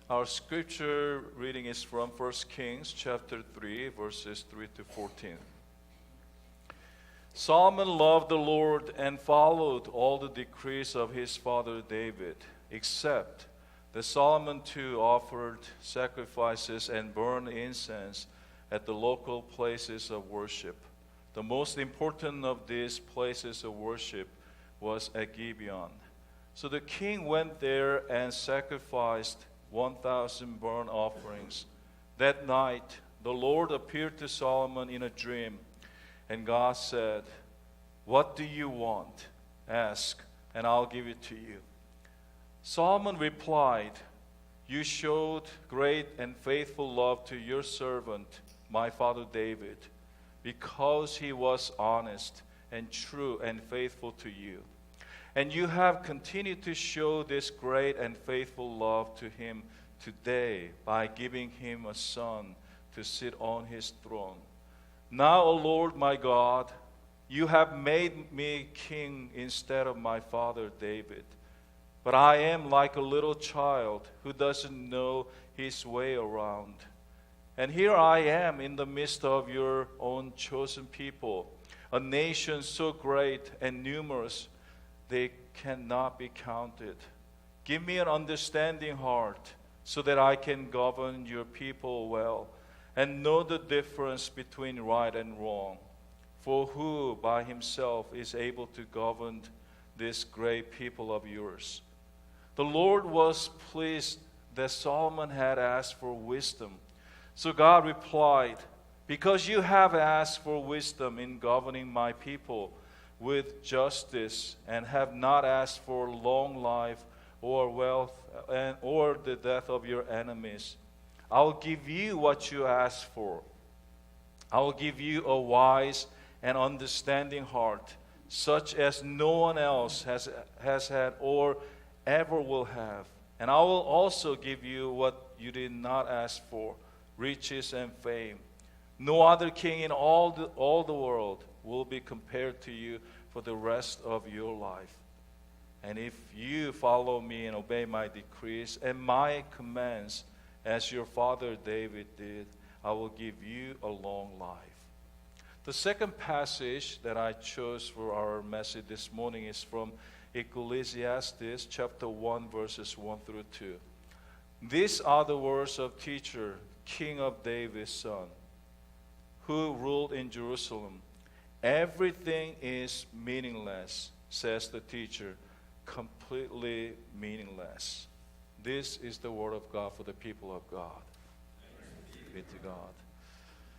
Our scripture reading is from 1 Kings chapter 3, verses 3 to 14. Solomon loved the Lord and followed all the decrees of his father David, except that Solomon too offered sacrifices and burned incense at the local places of worship. The most important of these places of worship was at Gibeon. So the king went there and sacrificed 1,000 burnt offerings. That night, the Lord appeared to Solomon in a dream, and God said, "What do you want? Ask, and I'll give it to you." Solomon replied, "You showed great and faithful love to your servant, my father David, because he was honest and true and faithful to you. And you have continued to show this great and faithful love to him today by giving him a son to sit on his throne. Now, O Lord my God, you have made me king instead of my father David. But I am like a little child who doesn't know his way around. And here I am in the midst of your own chosen people, a nation so great and numerous they cannot be counted. Give me an understanding heart so that I can govern your people well and know the difference between right and wrong. For who by himself is able to govern this great people of yours?" The Lord was pleased that Solomon had asked for wisdom. So God replied, "Because you have asked for wisdom in governing my people with justice and have not asked for long life or wealth or the death of your enemies, I will give you what you asked for. I will give you a wise and understanding heart, such as no one else has had or ever will have. And I will also give you what you did not ask for, riches and fame. No other king in all the world will be compared to you for the rest of your life. And if you follow me and obey my decrees and my commands as your father David did, I will give you a long life." The second passage that I chose for our message this morning is from Ecclesiastes chapter 1, verses 1 through 2. These are the words of teacher, king of David's son, who ruled in Jerusalem. "Everything is meaningless," says the teacher, "completely meaningless." This is the word of God for the people of God. Be to God.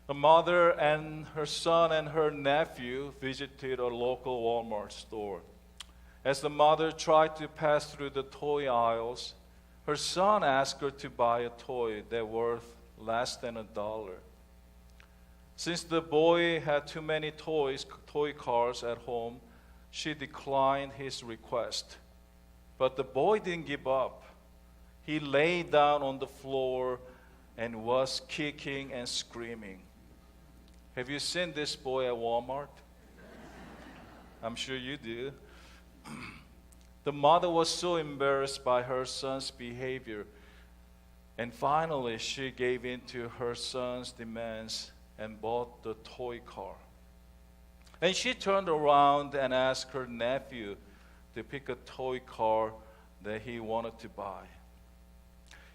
A mother and her son and her nephew visited a local Walmart store. As the mother tried to pass through the toy aisles, her son asked her to buy a toy that worth less than $1. Since the boy had too many toy cars at home, she declined his request. But the boy didn't give up. He lay down on the floor and was kicking and screaming. Have you seen this boy at Walmart? I'm sure you do. The mother was so embarrassed by her son's behavior, and finally she gave in to her son's demands and bought the toy car. And she turned around and asked her nephew to pick a toy car that he wanted to buy.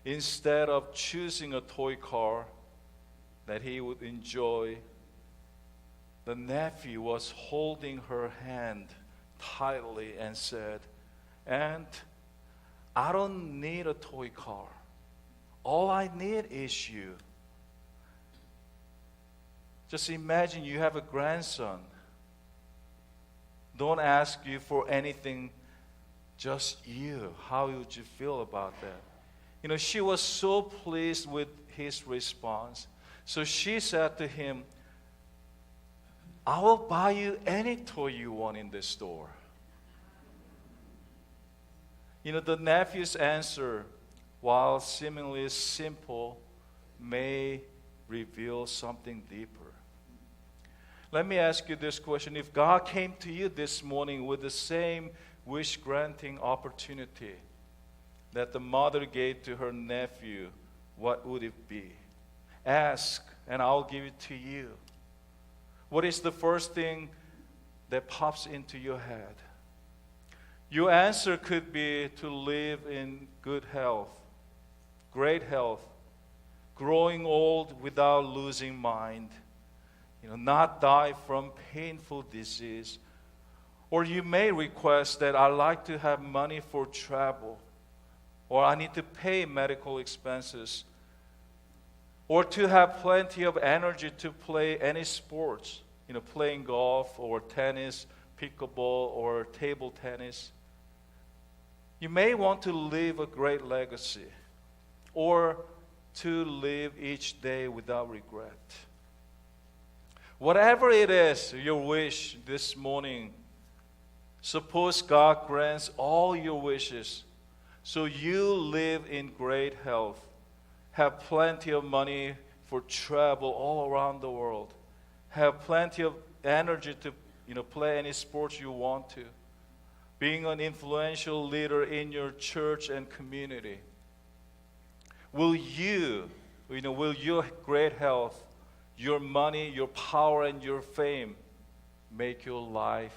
Instead of choosing a toy car that he would enjoy, the nephew was holding her hand tightly and said, "Aunt, I don't need a toy car. All I need is you." Just imagine you have a grandson. Don't ask you for anything, just you. How would you feel about that? She was so pleased with his response. So she said to him, "I will buy you any toy you want in this store." The nephew's answer, while seemingly simple, may reveal something deeper. Let me ask you this question. If God came to you this morning with the same wish-granting opportunity, that the mother gave to her nephew, what would it be? Ask, and I'll give it to you. What is the first thing that pops into your head? Your answer could be to live in good health, great health, growing old without losing mind, not die from painful disease. Or you may request that I'd like to have money for travel, or I need to pay medical expenses, or to have plenty of energy to play any sports, playing golf or tennis, pickleball or table tennis. You may want to leave a great legacy, or to live each day without regret. Whatever it is, your wish this morning, suppose God grants all your wishes so you live in great health, have plenty of money for travel all around the world, have plenty of energy to play any sports you want to, being an influential leader in your church and community. Will your great health, your money, your power, and your fame make your life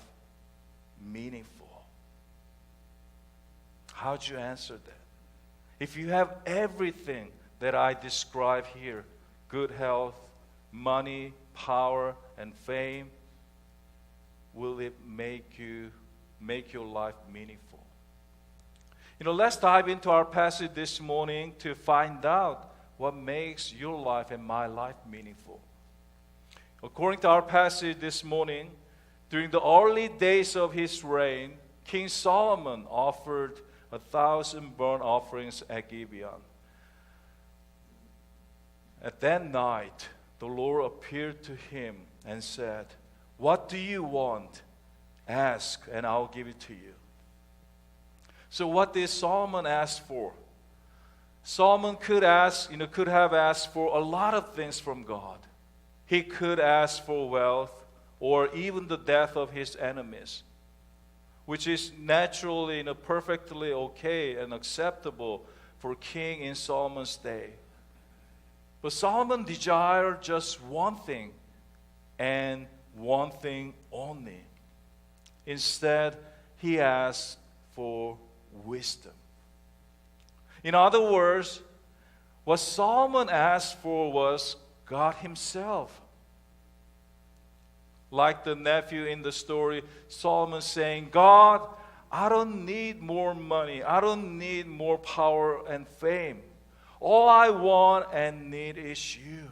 meaningful? How'd you answer that? If you have everything that I describe here, good health, money, power, and fame, will it make your life meaningful? Let's dive into our passage this morning to find out what makes your life and my life meaningful. According to our passage this morning, during the early days of his reign, King Solomon offered 1,000 burnt offerings at Gibeon. At that night, the Lord appeared to him and said, "What do you want? Ask, and I'll give it to you." So what did Solomon ask for? Solomon could have asked for a lot of things from God. He could ask for wealth or even the death of his enemies, which is naturally perfectly okay and acceptable for a king in Solomon's day. But Solomon desired just one thing, and one thing only. Instead, he asked for wisdom. In other words, what Solomon asked for was God himself. Like the nephew in the story, Solomon saying, "God, I don't need more money. I don't need more power and fame. All I want and need is you."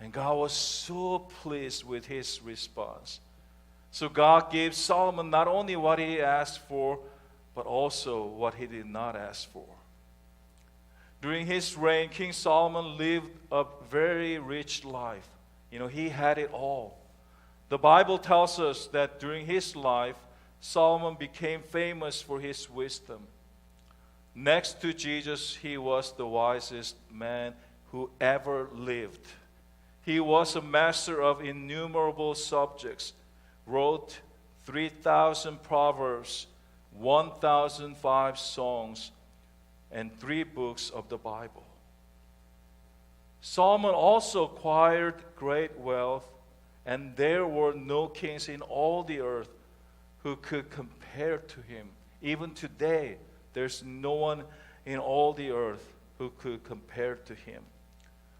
And God was so pleased with his response. So God gave Solomon not only what he asked for, but also what he did not ask for. During his reign, King Solomon lived a very rich life. He had it all. The Bible tells us that during his life, Solomon became famous for his wisdom. Next to Jesus, he was the wisest man who ever lived. He was a master of innumerable subjects, wrote 3,000 proverbs, 1,005 songs, and 3 books of the Bible. Solomon also acquired great wealth, and there were no kings in all the earth who could compare to him. Even today, there's no one in all the earth who could compare to him.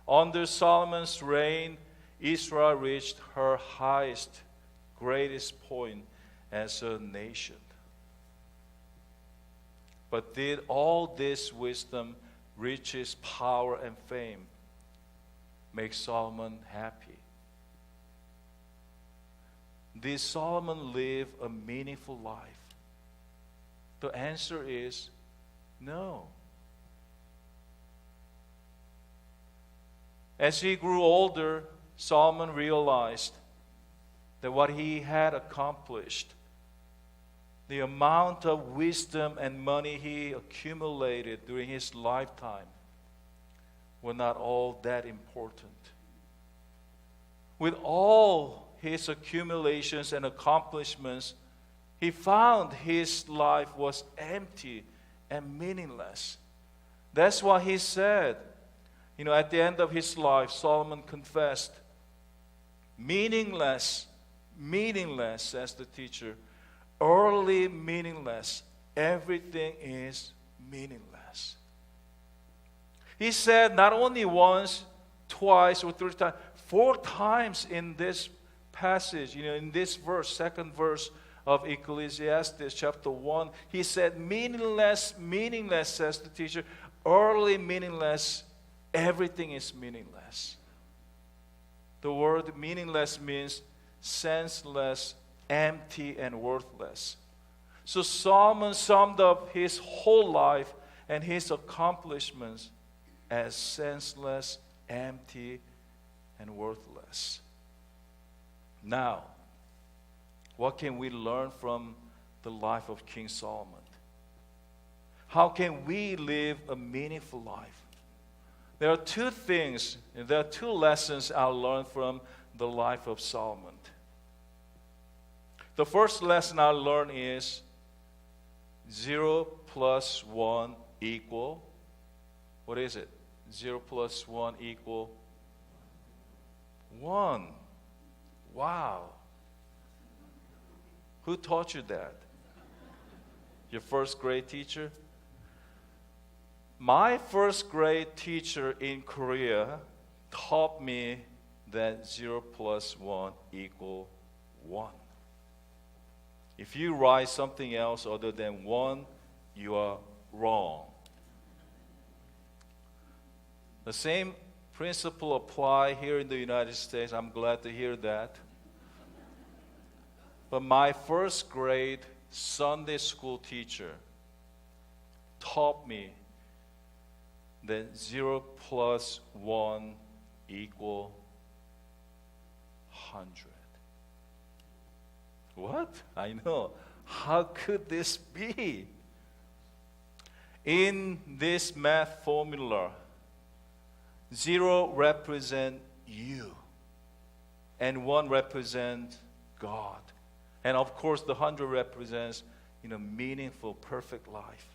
Under Solomon's reign, Israel reached her highest, greatest point as a nation. But did all this wisdom, riches, power, and fame make Solomon happy? Did Solomon live a meaningful life? The answer is no. As he grew older, Solomon realized that what he had accomplished, the amount of wisdom and money he accumulated during his lifetime, were not all that important. With all his accumulations and accomplishments, He found his life was empty and meaningless. That's why he said, at the end of his life, Solomon confessed, meaningless, says the teacher, utterly meaningless. Everything is meaningless. He said not only once, twice, or 3 times, 4 times in this passage, in this verse, second verse of Ecclesiastes chapter 1, he said, meaningless, says the teacher, utterly meaningless, everything is meaningless. The word meaningless means senseless, empty, and worthless. So Solomon summed up his whole life and his accomplishments as senseless, empty, and worthless. Now, what can we learn from the life of King Solomon? How can we live a meaningful life? There are 2 things, there are 2 lessons I learned from the life of Solomon. The first lesson I learned is 0 plus 1 equal, what is it? 0 plus 1 equal 1. Wow. Who taught you that? Your first grade teacher? My first grade teacher in Korea taught me that 0 plus 1 equal 1. If you write something else other than 1, you are wrong. The same principle apply here in the United States. I'm glad to hear that. But my first grade Sunday school teacher taught me that 0 plus 1 equal 100. What? I know. How could this be? In this math formula, 0 represents you, and 1 represents God. And of course, the 100 represents, meaningful, perfect life.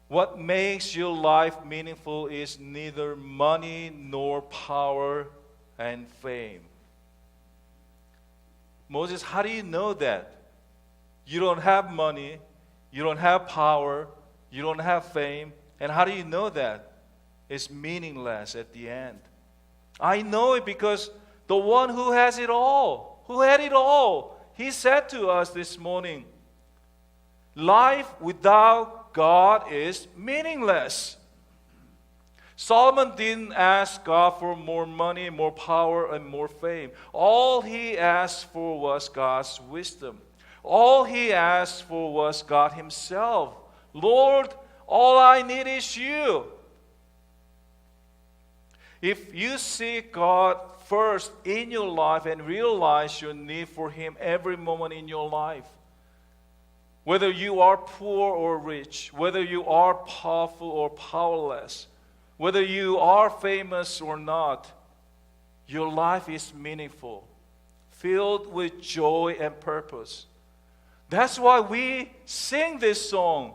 What makes your life meaningful is neither money nor power and fame. Moses, how do you know that? You don't have money, you don't have power, you don't have fame, and how do you know that? It's meaningless at the end. I know it because the one who has it all, who had it all, he said to us this morning, life without God is meaningless. Solomon didn't ask God for more money, more power, and more fame. All he asked for was God's wisdom. All he asked for was God himself. Lord, all I need is you. If you seek God first in your life and realize your need for him every moment in your life, whether you are poor or rich, whether you are powerful or powerless, whether you are famous or not, your life is meaningful, filled with joy and purpose. That's why we sing this song.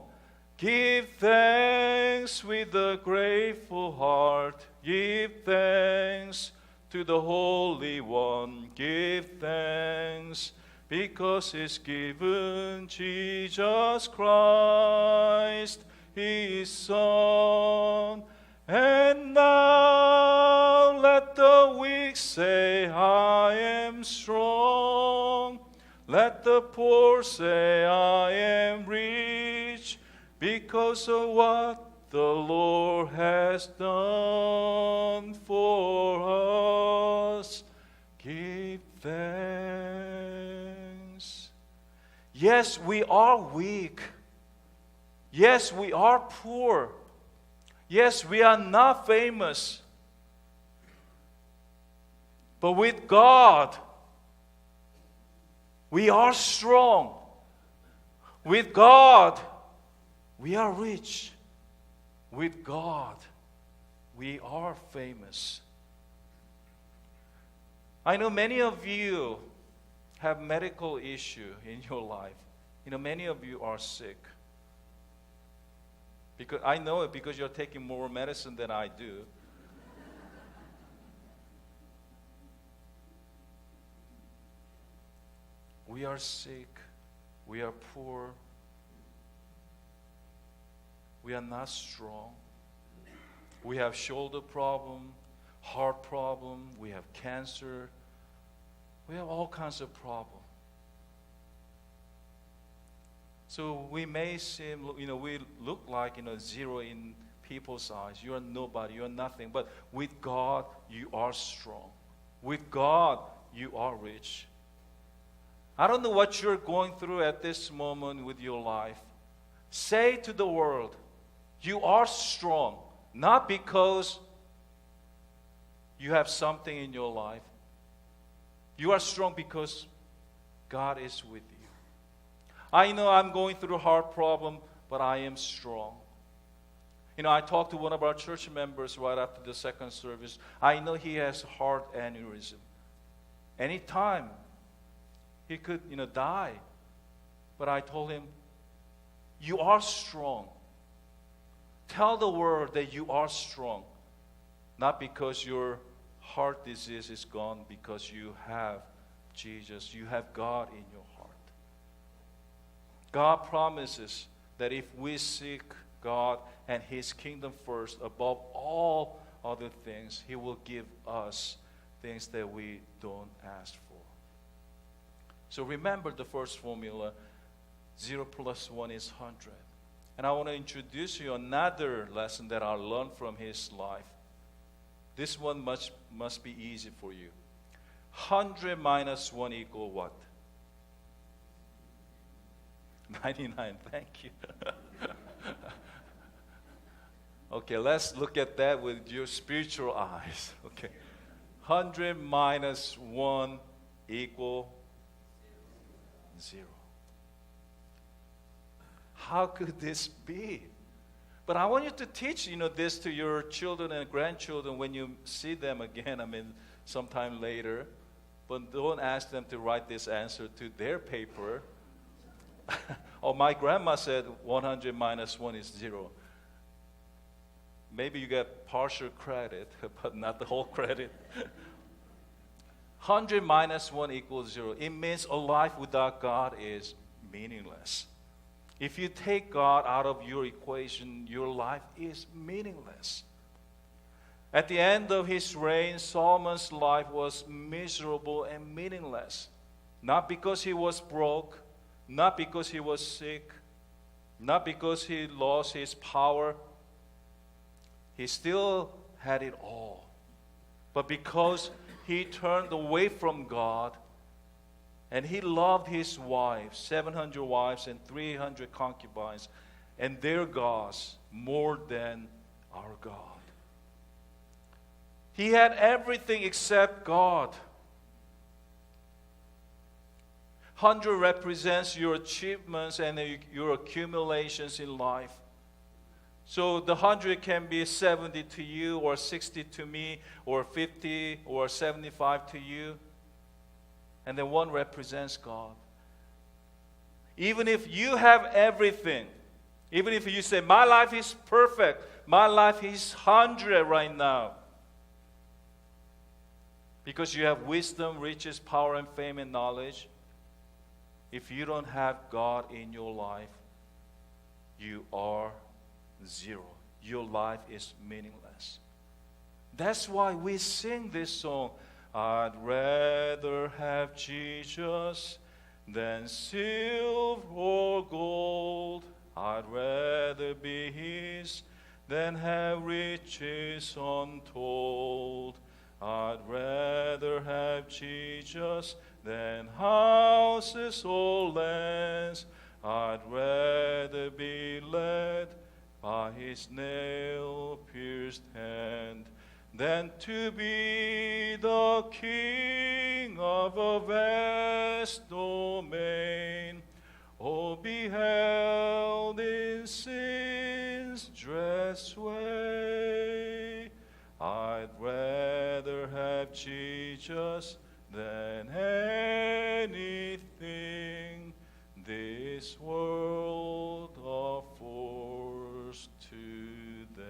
Give thanks with a grateful heart. Give thanks to the Holy One. Give thanks because He's given Jesus Christ, His Son. And now let the weak say, I am strong. Let the poor say, I am rich, because of what the Lord has done for us. Give thanks. Yes, we are weak. Yes, we are poor. Yes, we are not famous. But with God, we are strong. With God, we are rich. With God, we are famous. I know many of you have medical issue in your life. Many of you are sick. Because I know it because you're taking more medicine than I do. We are sick. We are poor. We are not strong. We have shoulder problem, heart problem. We have cancer. We have all kinds of problems. So we may seem, we look like, zero in people's eyes. You are nobody. You are nothing. But with God, you are strong. With God, you are rich. I don't know what you're going through at this moment with your life. Say to the world, you are strong, not because you have something in your life. You are strong because God is with you. I know I'm going through a hard problem, but I am strong. I talked to one of our church members right after the second service. I know he has heart aneurysm. Anytime he could, die. But I told him, you are strong. Tell the world that you are strong. Not because your heart disease is gone, because you have Jesus. You have God in your heart. God promises that if we seek God and His kingdom first above all other things, He will give us things that we don't ask for. So remember the first formula, 0 plus 1 is 100. And I want to introduce you another lesson that I learned from his life. This one must be easy for you. 100 minus 1 equal what? 99. Thank you. Okay, let's look at that with your spiritual eyes. Okay. 100 minus 1 equal 0. How could this be? But I want you to teach, this to your children and grandchildren when you see them again, sometime later. But don't ask them to write this answer to their paper. Oh, my grandma said 100 minus 1 is 0. Maybe you get partial credit, but not the whole credit. 100 minus 1 equals 0. It means a life without God is meaningless. If you take God out of your equation, your life is meaningless. At the end of his reign, Solomon's life was miserable and meaningless. Not because he was broke, not because he was sick, not because he lost his power. He still had it all. But because he turned away from God, and he loved his wives, 700 wives and 300 concubines, and their gods more than our God. He had everything except God. 100 represents your achievements and your accumulations in life. So the 100 can be 70 to you, or 60 to me, or 50 or 75 to you. And then 1 represents God. Even if you have everything, even if you say, my life is perfect, my life is 100 right now, because you have wisdom, riches, power, and fame and knowledge, if you don't have God in your life, you are 0. Your life is meaningless. That's why we sing this song. I'd rather have Jesus than silver or gold. I'd rather be His than have riches untold. I'd rather have Jesus than houses or lands. I'd rather be led by His nail-pierced hand than to be the king of a vast domain, or be held in sin's dress way. I'd rather have Jesus than anything this world offers today.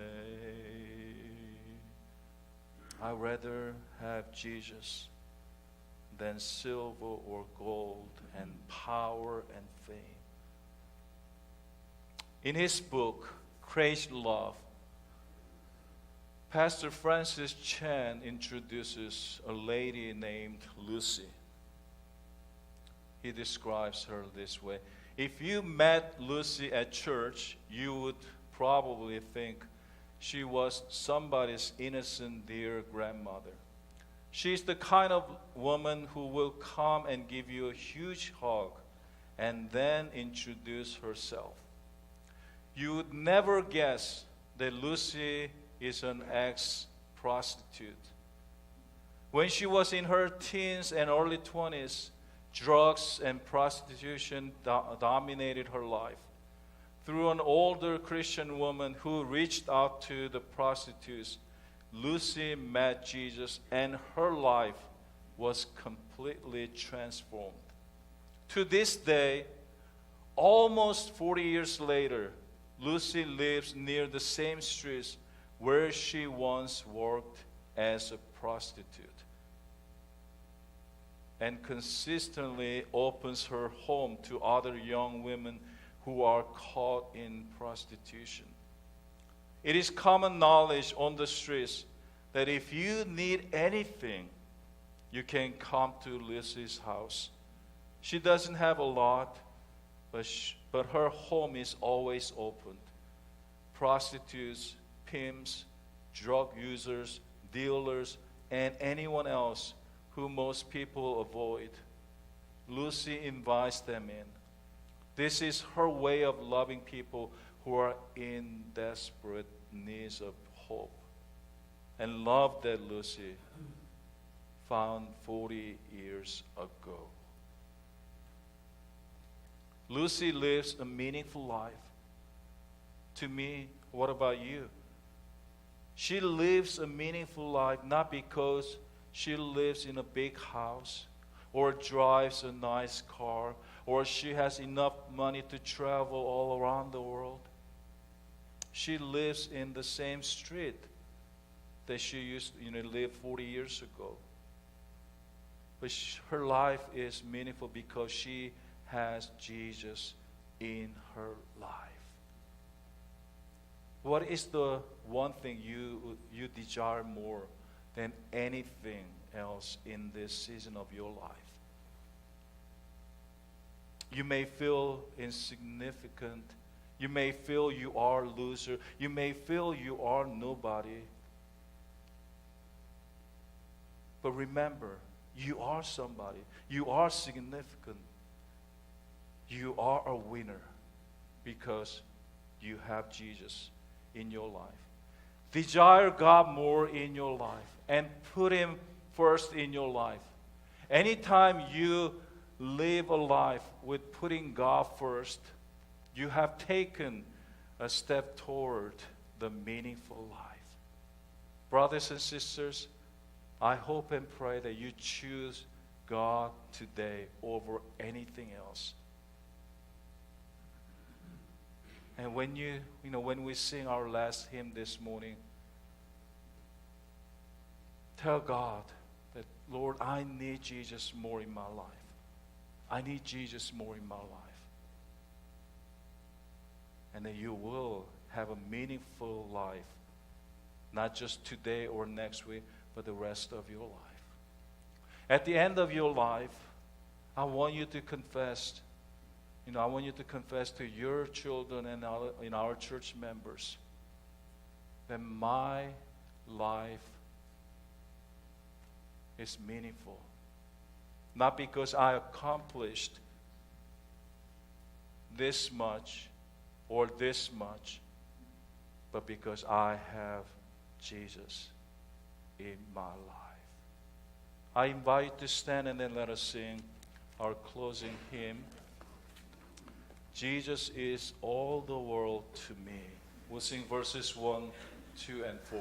I'd rather have Jesus than silver or gold and power and fame. In his book, Crazy Love, Pastor Francis Chan introduces a lady named Lucy. He describes her this way. If you met Lucy at church, you would probably think she was somebody's innocent, dear grandmother. She's the kind of woman who will come and give you a huge hug and then introduce herself. You would never guess that Lucy is an ex-prostitute. When she was in her teens and early 20s, drugs and prostitution dominated her life. Through an older Christian woman who reached out to the prostitutes, Lucy met Jesus and her life was completely transformed. To this day, almost 40 years later, Lucy lives near the same streets where she once worked as a prostitute, and consistently opens her home to other young women who are caught in prostitution. It is common knowledge on the streets that if you need anything, you can come to Lucy's house. She doesn't have a lot, but her home is always open. Prostitutes, pimps, drug users, dealers, and anyone else who most people avoid, Lucy invites them in. This is her way of loving people who are in desperate need of hope. And love that Lucy found 40 years ago. Lucy lives a meaningful life. To me, what about you? She lives a meaningful life not because she lives in a big house or drives a nice car or she has enough money to travel all around the world. She lives in the same street that she used to live 40 years ago. But her life is meaningful because she has Jesus in her life. What is the one thing you desire more than anything else in this season of your life? You may feel insignificant. You may feel you are a loser. You may feel you are nobody. But remember, you are somebody. You are significant. You are a winner because you have Jesus in your life. Desire God more in your life and put Him first in your life. Anytime you live a life with putting God first, you have taken a step toward the meaningful life. Brothers and sisters, I hope and pray that you choose God today over anything else. And when when we sing our last hymn this morning, tell God that, Lord, I need Jesus more in my life. I need Jesus more in my life. And that you will have a meaningful life, not just today or next week, but the rest of your life. At the end of your life, I want you to confess. I want you to confess to your children and our church members that my life is meaningful. Not because I accomplished this much or this much, but because I have Jesus in my life. I invite you to stand and then let us sing our closing hymn. Jesus is all the world to me. We'll sing verses 1, 2, and 4.